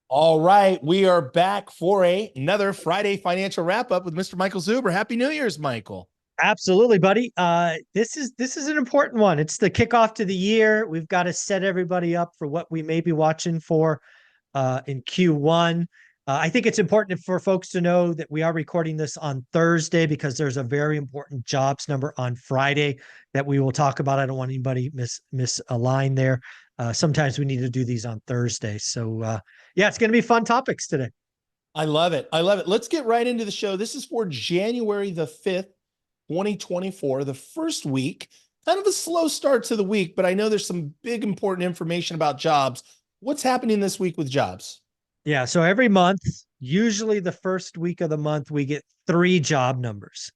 All right, we are back for another Friday financial wrap up with Mr. Michael Zuber. Happy New Year's, Michael. Absolutely, buddy. This is an important one. It's the kickoff to the year. We've got to set everybody up for what we may be watching for in Q1. I think it's important for folks to know that we are recording this on Thursday because there's a very important jobs number on Friday that we will talk about. I don't want anybody miss a line there. Sometimes we need to do these on Thursday. So yeah, it's going to be fun topics today. I love it. I love it. Let's get right into the show. This is for January the 5th, 2024, the first week. Kind of a slow start to the week, but I know there's some big important information about jobs. What's happening this week with jobs? Yeah. So every month, usually the first week of the month, we get three job numbers.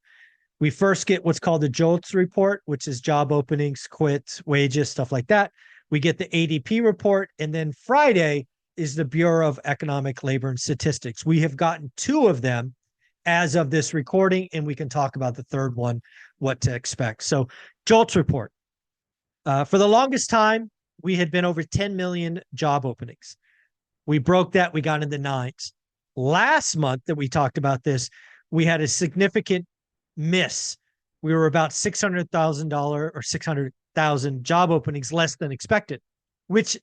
We first get what's called the JOLTS report, which is job openings, quits, wages, stuff like that. We get the ADP report. And then Friday is the Bureau of Economic Labor and Statistics. We have gotten two of them as of this recording, and we can talk about the third one, what to expect. So, JOLTS report. For the longest time, we had been over 10 million job openings. We broke that. We got in the nines. Last month that we talked about this, we had a significant miss. We were about $600,000 or 600,000 job openings less than expected, which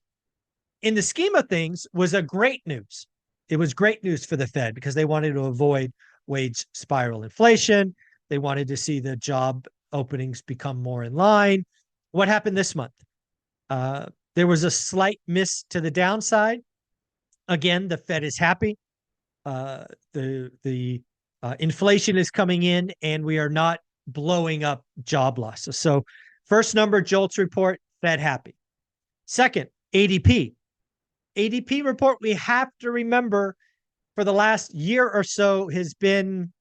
in the scheme of things was a great news. It was great news for the Fed because they wanted to avoid wage spiral inflation. They wanted to see the job openings become more in line. What happened this month? There was a slight miss to the downside. Again, the Fed is happy. The inflation is coming in, and we are not blowing up job losses. So, first number, JOLTS report, Fed happy. Second, ADP. ADP report, we have to remember for the last year or so has been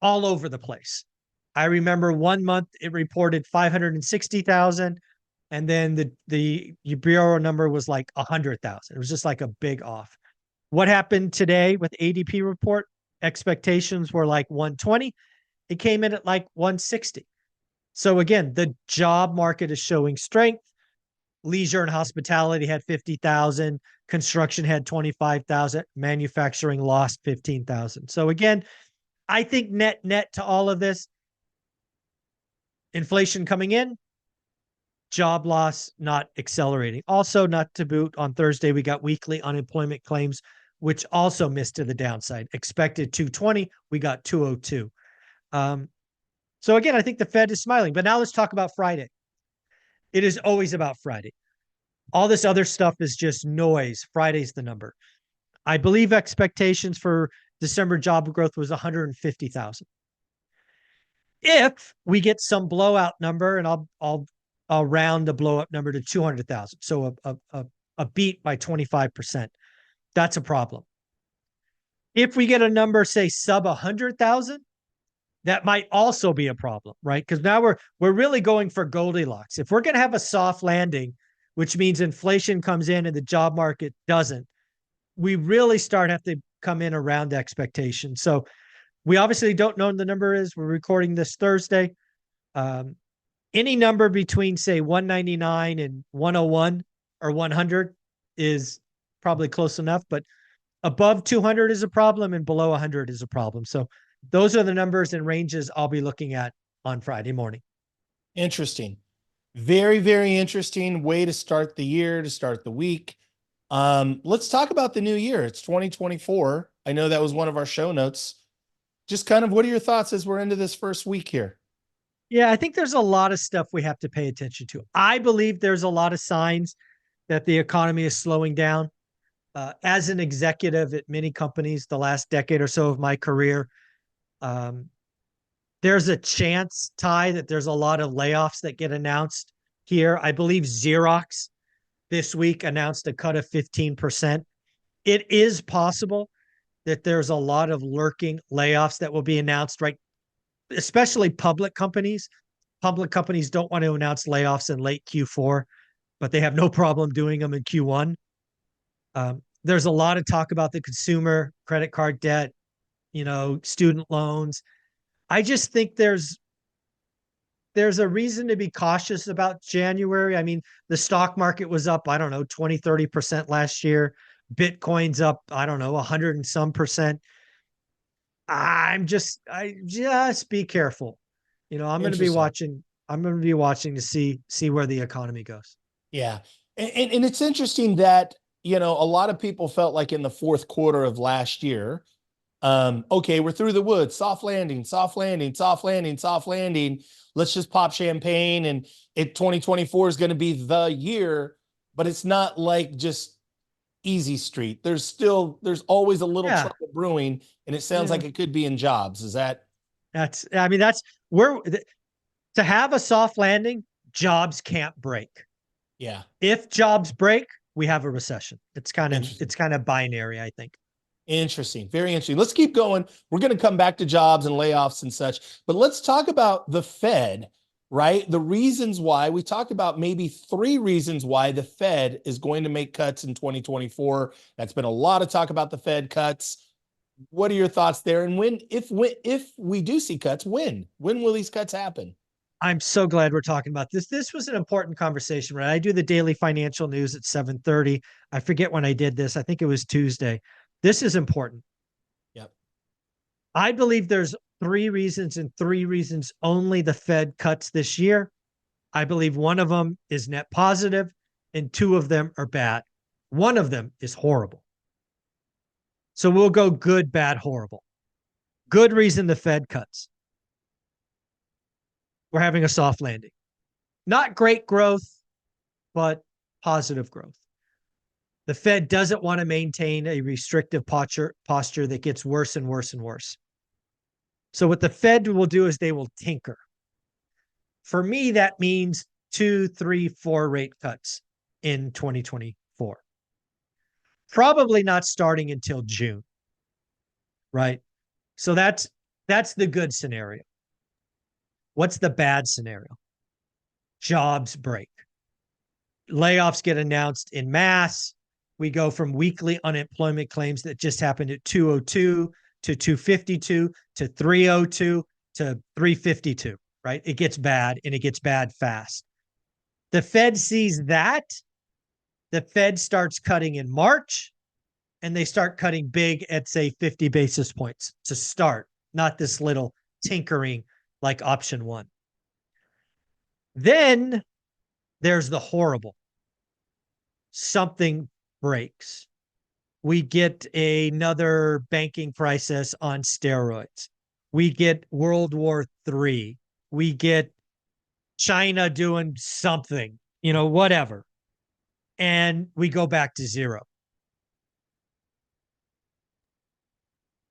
all over the place. I remember one month it reported 560,000, and then the bureau number was like 100,000. It was just like a big off. What happened today with ADP report? Expectations were like 120. It came in at like 160. So again, the job market is showing strength. Leisure and hospitality had 50,000, construction had 25,000, manufacturing lost 15,000. So again, I think net to all of this, inflation coming in, job loss not accelerating. Also, not to boot, on Thursday, we got weekly unemployment claims, which also missed to the downside. Expected 220, we got 202. So again, I think the Fed is smiling. But now let's talk about Friday. It is always about Friday. All this other stuff is just noise. Friday's the number. I believe expectations for December job growth was 150,000. If we get some blowout number, and I'll round the blow up number to 200,000, so a beat by 25%, that's a problem. If we get a number, say sub 100,000, that might also be a problem, right? Because now we're really going for Goldilocks. If we're going to have a soft landing, which means inflation comes in and the job market doesn't, we really have to come in around expectation. So we obviously don't know what the number is. We're recording this Thursday. Um, any number between say 199 and 101 or 100 is probably close enough, but above 200 is a problem and below 100 is a problem. So those are the numbers and ranges I'll be looking at on Friday morning. Interesting. Very, very interesting way to start the year, to start the week. Let's talk about the new year. It's 2024. I know that was one of our show notes. Just kind of what are your thoughts as we're into this first week here? Yeah, I think there's a lot of stuff we have to pay attention to. I believe there's a lot of signs that the economy is slowing down. As an executive at many companies, the last decade or so of my career, um, there's a chance, Ty, that there's a lot of layoffs that get announced here. I believe Xerox this week announced a cut of 15%. It is possible that there's a lot of lurking layoffs that will be announced, right? Especially public companies. Public companies don't want to announce layoffs in late Q4, but they have no problem doing them in Q1. There's a lot of talk about the consumer credit card debt, student loans. I just think there's a reason to be cautious about January. I mean, the stock market was up, I don't know, 20, 30% last year. Bitcoin's up, I don't know, 100 and some percent. I just be careful. I'm going to be Interesting. watching. I'm going to be watching to see where the economy goes. Yeah. And it's interesting that, a lot of people felt like in the fourth quarter of last year, okay, we're through the woods, soft landing, soft landing, soft landing, soft landing. Let's just pop champagne and 2024 is going to be the year, but it's not like just easy street. There's always a little Yeah, trouble brewing, and it sounds yeah. like it could be in jobs. Is that? I mean, that's where to have a soft landing, jobs can't break. Yeah. If jobs break, we have a recession. It's kind of Interesting. it's kind of binary, I think. Interesting. Very interesting. Let's keep going. We're going to come back to jobs and layoffs and such, but let's talk about the Fed, right? The reasons why we talked about maybe three reasons why the Fed is going to make cuts in 2024. That's been a lot of talk about the Fed cuts. What are your thoughts there? And if we do see cuts, when will these cuts happen? I'm so glad we're talking about this. This was an important conversation, right? I do the daily financial news at 7:30. I forget when I did this. I think it was Tuesday. This is important. Yep. I believe there's three reasons and three reasons only the Fed cuts this year. I believe one of them is net positive and two of them are bad. One of them is horrible. So we'll go good, bad, horrible. Good reason the Fed cuts. We're having a soft landing. Not great growth, but positive growth. The Fed doesn't want to maintain a restrictive posture that gets worse and worse and worse. So what the Fed will do is they will tinker. For me, that means 2, 3, 4 rate cuts in 2024. Probably not starting until June, right? So that's the good scenario. What's the bad scenario? Jobs break. Layoffs get announced in mass. We go from weekly unemployment claims that just happened at 202 to 252 to 302 to 352, right? It gets bad and it gets bad fast. The Fed sees that. The Fed starts cutting in March and they start cutting big at, say, 50 basis points to start, not this little tinkering like option one. Then there's the horrible. Something breaks. We get another banking crisis on steroids. We get World War III. We get China doing something, whatever. And we go back to zero.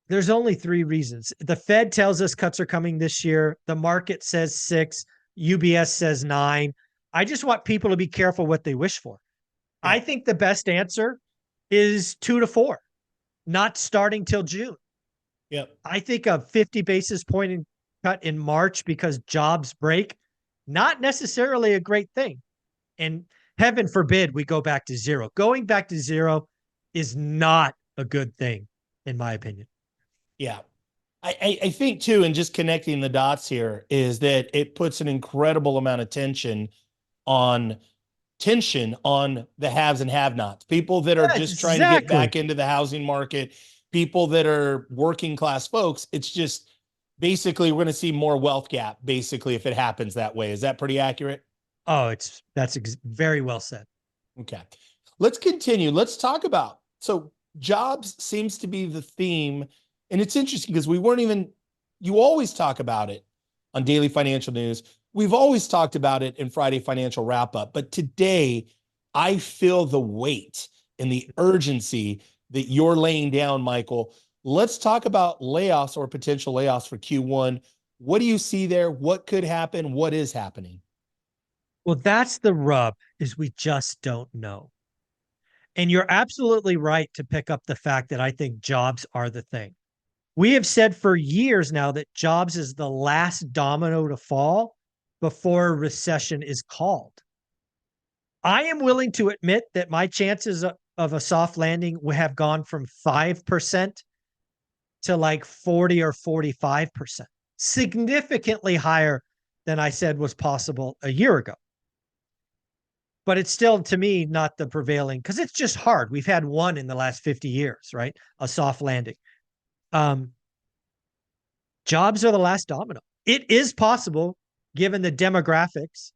There's only three reasons. The Fed tells us cuts are coming this year. The market says 6. UBS says 9. I just want people to be careful what they wish for. Yeah. I think the best answer is 2 to 4, not starting till June. Yep. I think a 50 basis point cut in March because jobs break, not necessarily a great thing. And heaven forbid we go back to zero. Going back to zero is not a good thing, in my opinion. Yeah. I think too, and just connecting the dots here is that it puts an incredible amount of on tension on the haves and have-nots. People that are Yes, just trying to get exactly. back into the housing market, people that are working class folks. It's just basically we're going to see more wealth gap, basically, if it happens that way. Is that pretty accurate? Oh, that's very well said. Okay. Let's continue. Let's talk about so jobs seems to be the theme. And it's interesting because you always talk about it on daily financial news. We've always talked about it in Friday Financial Wrap Up. But today, I feel the weight and the urgency that you're laying down, Michael. Let's talk about layoffs or potential layoffs for Q1. What do you see there? What could happen? What is happening? Well, that's the rub, is we just don't know. And you're absolutely right to pick up the fact that I think jobs are the thing. We have said for years now that jobs is the last domino to fall before recession is called. I am willing to admit that my chances of a soft landing would have gone from 5% to like 40 or 45%, significantly higher than I said was possible a year ago. but it's still to me not the prevailing because it's just hard. We've had one in the last 50 years, right? A soft landing. Um, Jobs are the last domino. It is possible, given the demographics,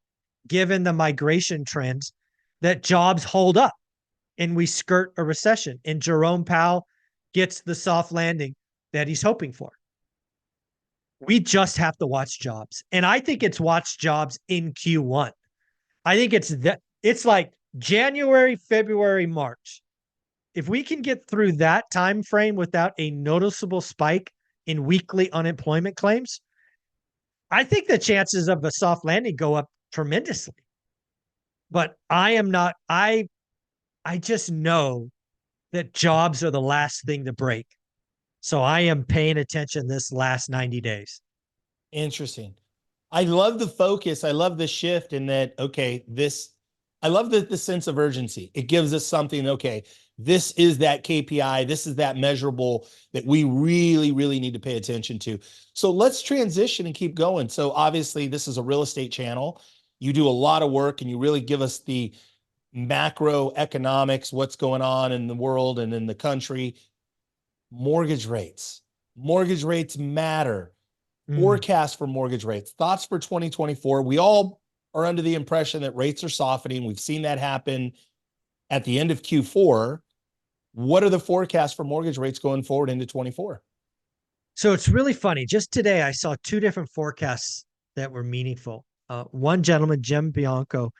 given the migration trends, that jobs hold up and we skirt a recession and Jerome Powell gets the soft landing that he's hoping for. We just have to watch jobs. And I think it's watch jobs in Q1. I think it's like January, February, March. If we can get through that time frame without a noticeable spike in weekly unemployment claims, I think the chances of a soft landing go up tremendously. But I just know that jobs are the last thing to break. So I am paying attention this last 90 days. Interesting. I love the focus. I love the shift in that, okay, I love the sense of urgency. It gives us something, okay, this is that KPI, this is that measurable that we really, really need to pay attention to. So let's transition and keep going. So obviously this is a real estate channel. You do a lot of work and you really give us the macroeconomics, what's going on in the world and in the country. Mortgage rates. Mortgage rates matter. Forecast for mortgage rates. Thoughts for 2024. We all are under the impression that rates are softening. We've seen that happen at the end of Q4. What are the forecasts for mortgage rates going forward into 24? So it's really funny. Just today, I saw two different forecasts that were meaningful. One gentleman, Jim Bianco,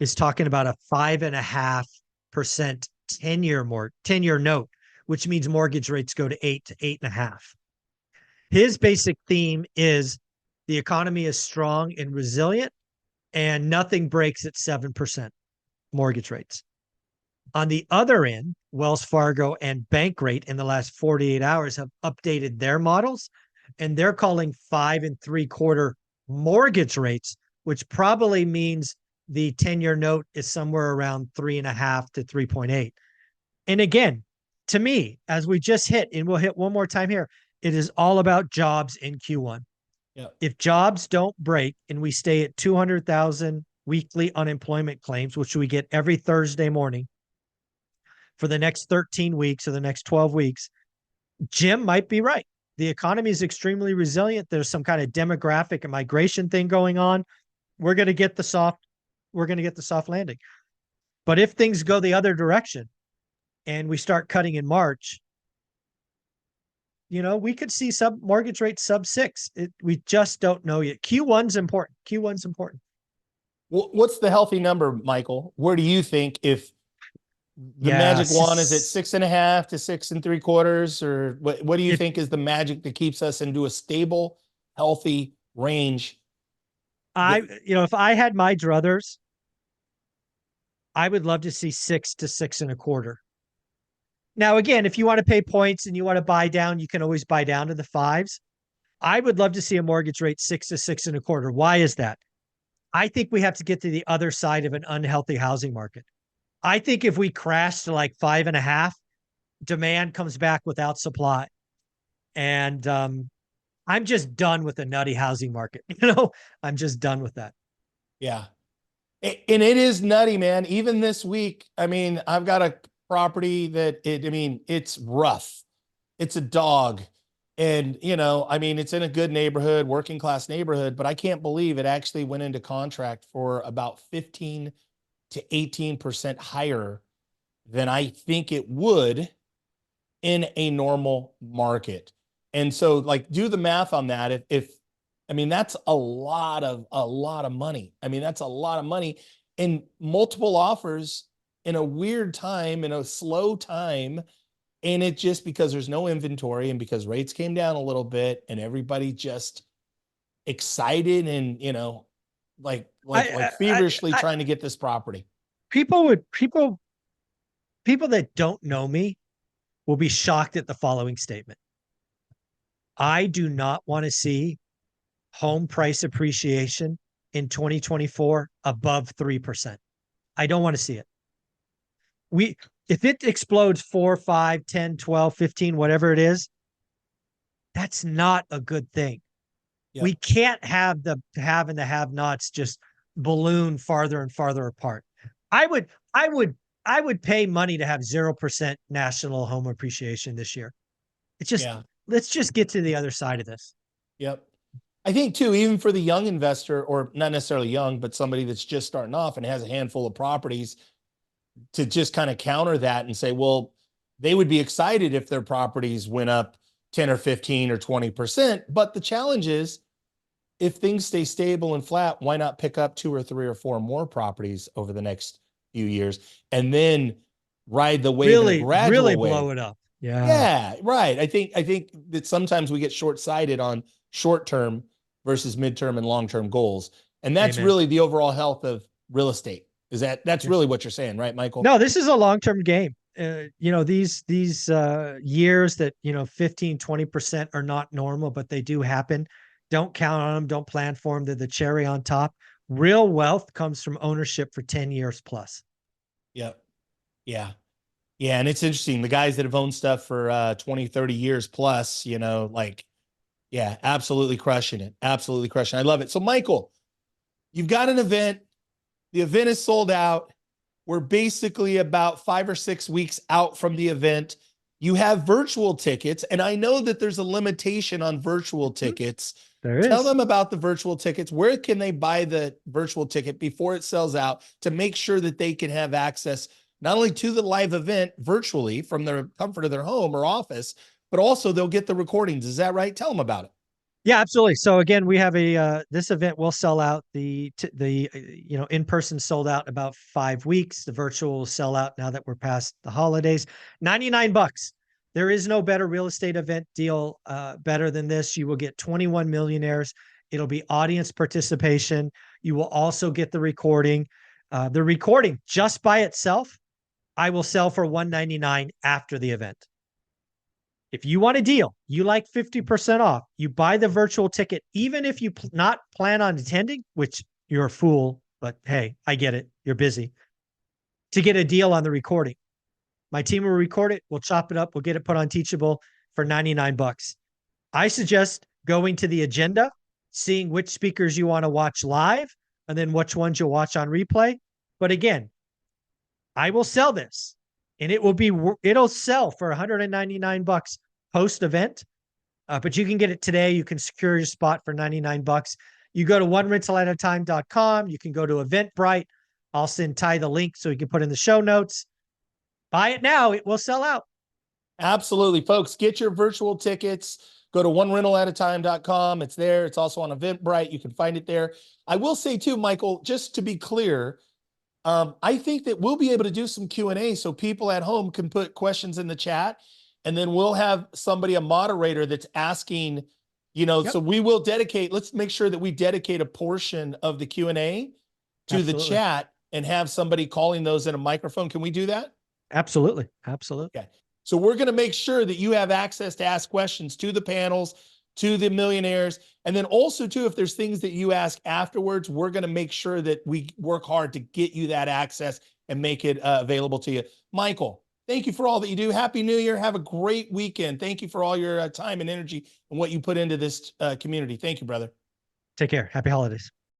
is talking about a 5.5% 10-year note, which means mortgage rates go to 8 to 8.5. His basic theme is the economy is strong and resilient, and nothing breaks at 7% mortgage rates. On the other end, Wells Fargo and Bankrate in the last 48 hours have updated their models, and they're calling 5.75 mortgage rates, which probably means the 10-year note is somewhere around 3.5 to 3.8. And again, to me, as we just hit, and we'll hit one more time here, it is all about jobs in Q1. Yep. If jobs don't break and we stay at 200,000 weekly unemployment claims, which we get every Thursday morning for the next 13 weeks or the next 12 weeks, Jim might be right. The economy is extremely resilient. There's some kind of demographic and migration thing going on. We're going to get the soft landing. But if things go the other direction and we start cutting in March, we could see mortgage rates sub 6. We just don't know yet. Q1's important. What's the healthy number, Michael? Where do you think if the magic wand is at 6.5 to 6.75, or what do you think is the magic that keeps us into a stable, healthy range? If I had my druthers, I would love to see 6 to 6.25. Now, again, if you want to pay points and you want to buy down, you can always buy down to the 5s. I would love to see a mortgage rate 6 to 6.25. Why is that? I think we have to get to the other side of an unhealthy housing market. I think if we crash to like 5.5, demand comes back without supply. And I'm just done with the nutty housing market. I'm just done with that. Yeah. And it is nutty, man. Even this week, I've got a property that it's rough. It's a dog. And, it's in a good neighborhood, working class neighborhood, but I can't believe it actually went into contract for about 15 to 18% higher than I think it would in a normal market. And so do the math on that. That's a lot of money. That's a lot of money and multiple offers in a weird time, in a slow time. And it just because there's no inventory and because rates came down a little bit and everybody just excited and, feverishly trying to get this property. People that don't know me will be shocked at the following statement. I do not want to see home price appreciation in 2024 above 3%. I don't want to see it. If it explodes 4, 5, 10, 12, 15, whatever it is, that's not a good thing. Yep. We can't have the have and the have-nots just balloon farther and farther apart. I would, I would, I would pay money to have 0% national home appreciation this year. It's just, Yeah. let's just get to the other side of this. Yep. I think too, even for the young investor, or not necessarily young, but somebody that's just starting off and has a handful of properties, to just kind of counter that and say, well, they would be excited if their properties went up 10 or 15 or 20%. But the challenge is, if things stay stable and flat, why not pick up 2 or 3 or 4 more properties over the next few years and then ride the wave in a gradual really way? blow it up. Yeah. Yeah, right. I think that sometimes we get short-sighted on short-term versus midterm and long-term goals. And that's Amen. really the overall health of real estate. That's Yeah. really what you're saying, right, Michael? No, this is a long-term game. These years that, 15, 20% are not normal, but they do happen. Don't count on them. Don't plan for them. They're the cherry on top. Real wealth comes from ownership for 10 years plus. Yep. Yeah. Yeah. And it's interesting. The guys that have owned stuff for 20, 30 years plus, like, yeah, absolutely crushing it. Absolutely crushing it. I love it. So, Michael, you've got an event. The event is sold out. We're basically about 5 or 6 weeks out from the event. You have virtual tickets, and I know that there's a limitation on virtual tickets. There Tell is. them about the virtual tickets. Where can they buy the virtual ticket before it sells out to make sure that they can have access not only to the live event virtually from the comfort of their home or office, but also they'll get the recordings. Is that right? Tell them about it. Yeah, absolutely. So again, we have this event will sell out. The in-person sold out in about 5 weeks. The virtual will sell out now that we're past the holidays. $99. There is no better real estate event deal better than this. You will get 21 millionaires. It'll be audience participation. You will also get the recording. The recording just by itself, I will sell for $199 after the event. If you want a deal, you like 50% off, you buy the virtual ticket, even if you not plan on attending, which you're a fool, but hey, I get it. You're busy, to get a deal on the recording. My team will record it. We'll chop it up. We'll get it put on Teachable for $99. I suggest going to the agenda, seeing which speakers you want to watch live, and then which ones you'll watch on replay. But again, I will sell this, and it'll sell for $199 post event. But you can get it today. You can secure your spot for $99. You go to onerental@a-time.com. You can go to Eventbrite. I'll send Ty the link so you can put in the show notes. Buy it now. It will sell out. Absolutely, folks. Get your virtual tickets. Go to onerental@a-time.com. It's there. It's also on Eventbrite. You can find it there. I will say too, Michael, just to be clear, I think that we'll be able to do some Q&A so people at home can put questions in the chat, and then we'll have somebody, a moderator, that's asking, so we will let's make sure that we dedicate a portion of the Q&A to the chat and have somebody calling those in a microphone. Can we do that? Absolutely. Absolutely. Okay. So we're going to make sure that you have access to ask questions to the panels, to the millionaires. And then also too, if there's things that you ask afterwards, we're going to make sure that we work hard to get you that access and make it available to you. Michael, thank you for all that you do. Happy New Year. Have a great weekend. Thank you for all your time and energy and what you put into this community. Thank you, brother. Take care. Happy holidays.